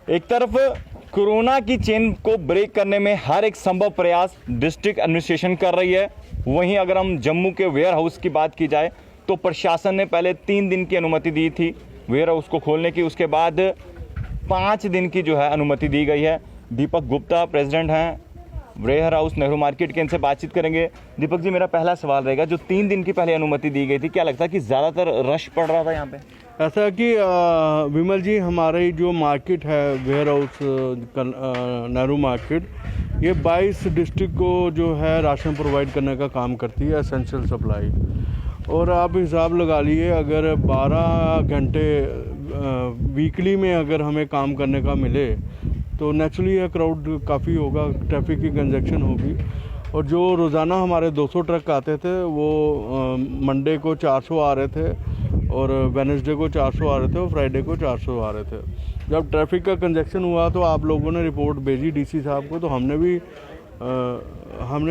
एक तरफ कोरोना की चेन को ब्रेक करने में हर एक संभव प्रयास डिस्ट्रिक्ट एडमिनिस्ट्रेशन कर रही है, वहीं अगर हम जम्मू के वेयर हाउस की बात की जाए तो प्रशासन ने पहले 3 दिन की अनुमति दी थी वेयर हाउस को खोलने की, उसके बाद 5 दिन की जो है अनुमति दी गई है। दीपक गुप्ता प्रेसिडेंट हैं वेयर हाउस नेहरू मार्केट के, इनसे बातचीत करेंगे। दीपक जी, मेरा पहला सवाल रहेगा, जो 3 दिन की पहले अनुमति दी गई थी, क्या लगता है कि ज़्यादातर रश पड़ रहा था यहाँ पे? ऐसा कि विमल जी, हमारी जो मार्केट है वेयर हाउस नेहरू मार्केट, ये 22 डिस्ट्रिक्ट को जो है राशन प्रोवाइड करने का काम करती है, एसेंशियल सप्लाई। और आप हिसाब लगा लिए, अगर 12 घंटे वीकली में अगर हमें काम करने का मिले तो नेचुरली यह क्राउड काफ़ी होगा, ट्रैफिक की कंजक्शन होगी। और जो रोज़ाना हमारे 200 ट्रक आते थे वो मंडे को 400 आ रहे थे, और वेडनेसडे को 400 आ रहे थे, और फ्राइडे को 400 आ रहे थे। जब ट्रैफिक का कंजक्शन हुआ तो आप लोगों ने रिपोर्ट भेजी डीसी साहब को, तो हमने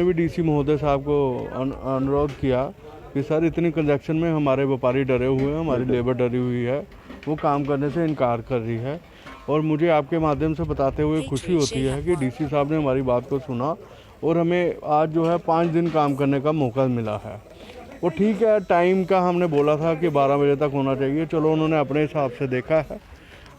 भी डीसी महोदय साहब को अनुरोध किया कि सर, इतनी कंजक्शन में हमारे व्यापारी डरे हुए हैं, हमारी लेबर डरी हुई है, वो काम करने से इनकार कर रही है। और मुझे आपके माध्यम से बताते हुए खुशी होती है कि डीसी साहब ने हमारी बात को सुना और हमें आज जो है 5 दिन काम करने का मौका मिला है। वो ठीक है, टाइम का हमने बोला था कि 12 बजे तक होना चाहिए, चलो उन्होंने अपने हिसाब से देखा है।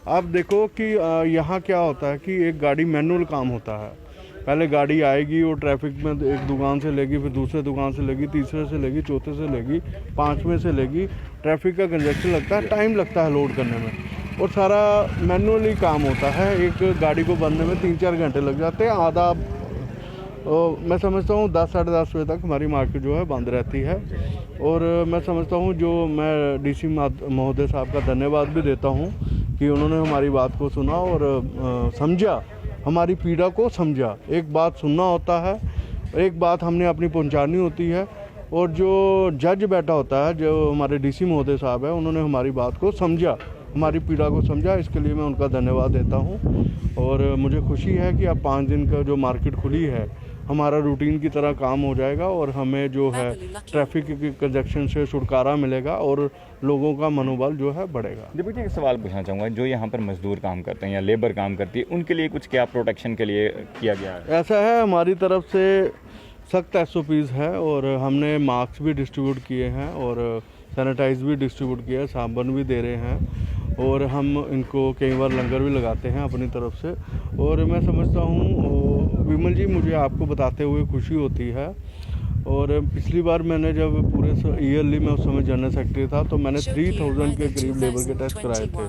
आप देखो कि यहाँ क्या होता है कि एक गाड़ी मैनुअल काम होता है। पहले गाड़ी आएगी, वो ट्रैफिक में एक दुकान से लेगी, फिर दूसरे दुकान से लेगी, तीसरे से लेगी, चौथे से लेगी, 5वें से लेगी। ट्रैफिक का कंजक्शन लगता है, टाइम लगता है लोड करने में, और सारा मैनुअली काम होता है। एक गाड़ी को बनने में 3-4 घंटे लग जाते हैं। आधा मैं समझता हूँ 10 साढ़े 10 बजे तक हमारी मार्केट जो है बंद रहती है। और मैं समझता हूँ, जो मैं डीसी महोदय साहब का धन्यवाद भी देता हूँ कि उन्होंने हमारी बात को सुना और समझा, हमारी पीड़ा को समझा। एक बात सुनना होता है, एक बात हमने अपनी पहुंचानी होती है, और जो जज बैठा होता है, जो हमारे डीसी महोदय साहब है, उन्होंने हमारी बात को समझा, हमारी पीड़ा को समझा। इसके लिए मैं उनका धन्यवाद देता हूं। और मुझे खुशी है कि अब 5 दिन का जो मार्केट खुली है, हमारा रूटीन की तरह काम हो जाएगा, और हमें जो है ट्रैफिक की कंजक्शन से छुटकारा मिलेगा और लोगों का मनोबल जो है बढ़ेगा। दीपक जी, एक सवाल पूछना चाहूँगा, जो यहाँ पर मजदूर काम करते हैं या लेबर काम करती है, उनके लिए कुछ क्या प्रोटेक्शन के लिए किया गया है? ऐसा है, हमारी तरफ से सख्त SOPs है, और हमने मास्क भी डिस्ट्रीब्यूट किए हैं, और सैनिटाइज भी डिस्ट्रीब्यूट किया है, साबुन भी दे रहे हैं, और हम इनको कई बार लंगर भी लगाते हैं अपनी तरफ से। और मैं समझता हूँ विमल जी, मुझे आपको बताते हुए खुशी होती है। और पिछली बार मैंने जब पूरे ईयरली में उस समय जनरल सेक्रेटरी था, तो मैंने 3000 के करीब लेबर के टेस्ट कराए थे,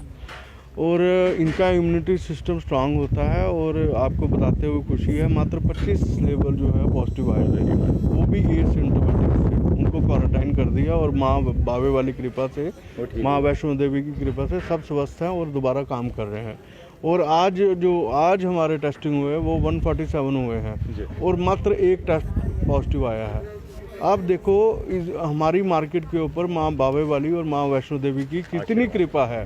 और इनका इम्यूनिटी सिस्टम स्ट्रांग होता है। और आपको बताते हुए खुशी है, मात्र 25 लेबर जो है पॉजिटिव आए थे, वो भी एसिम्प्टोमेटिक थे। उनको क्वारंटाइन कर दिया, और माँ बावे वाली कृपा से, माँ वैष्णो देवी की कृपा से सब स्वस्थ हैं और दोबारा काम कर रहे हैं। और आज हमारे टेस्टिंग हुए वो 147 हुए हैं, और मात्र 1 टेस्ट पॉजिटिव आया है। आप देखो, हमारी मार्केट के ऊपर माँ बावे वाली और माँ वैष्णो देवी की कितनी कृपा है।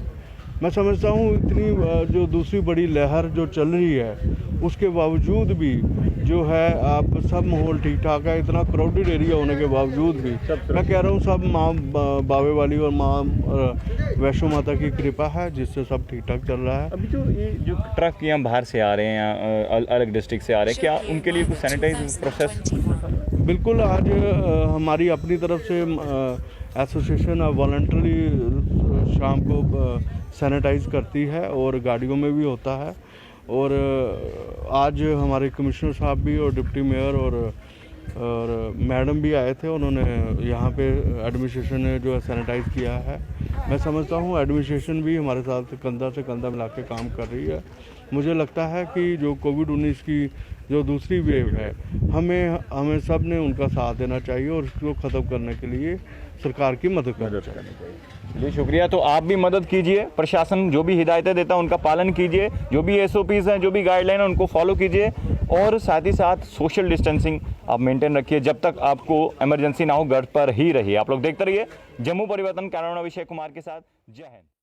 मैं समझता हूँ इतनी जो दूसरी बड़ी लहर जो चल रही है, उसके बावजूद भी जो है आप सब माहौल ठीक ठाक है। इतना क्राउडेड एरिया होने के बावजूद भी मैं कह रहा हूँ सब माँ बावे वाली और माँ वैष्णो माता की कृपा है, जिससे सब ठीक ठाक चल रहा है। अभी जो ट्रक यहाँ बाहर से आ रहे हैं या अलग डिस्ट्रिक्ट से आ रहे हैं, क्या उनके लिए कुछ सैनिटाइज प्रोसेस? बिल्कुल, आज हमारी अपनी तरफ से एसोसिएशन वॉलंटरी शाम को सैनिटाइज करती है, और गाड़ियों में भी होता है। और आज हमारे कमिश्नर साहब भी और डिप्टी मेयर और मैडम भी आए थे, उन्होंने यहाँ पे एडमिनिस्ट्रेशन ने जो है सैनिटाइज किया है। मैं समझता हूँ एडमिनिस्ट्रेशन भी हमारे साथ कंधा से कंधा मिला के काम कर रही है। मुझे लगता है कि जो कोविड-19 की जो दूसरी वेव है, हमें सब ने उनका साथ देना चाहिए, और उसको ख़त्म करने के लिए सरकार की मदद करनी चाहिए। जी शुक्रिया। तो आप भी मदद कीजिए, प्रशासन जो भी हिदायतें देता है उनका पालन कीजिए, जो भी SOPs हैं, जो भी गाइडलाइन है उनको फॉलो कीजिए, और साथ ही साथ सोशल डिस्टेंसिंग आप मेंटेन रखिए। जब तक आपको इमरजेंसी ना हो, घर पर ही रहिए। आप लोग देखते रहिए जम्मू परिवर्तन कैमरा विषय कुमार के साथ। जय हिंद।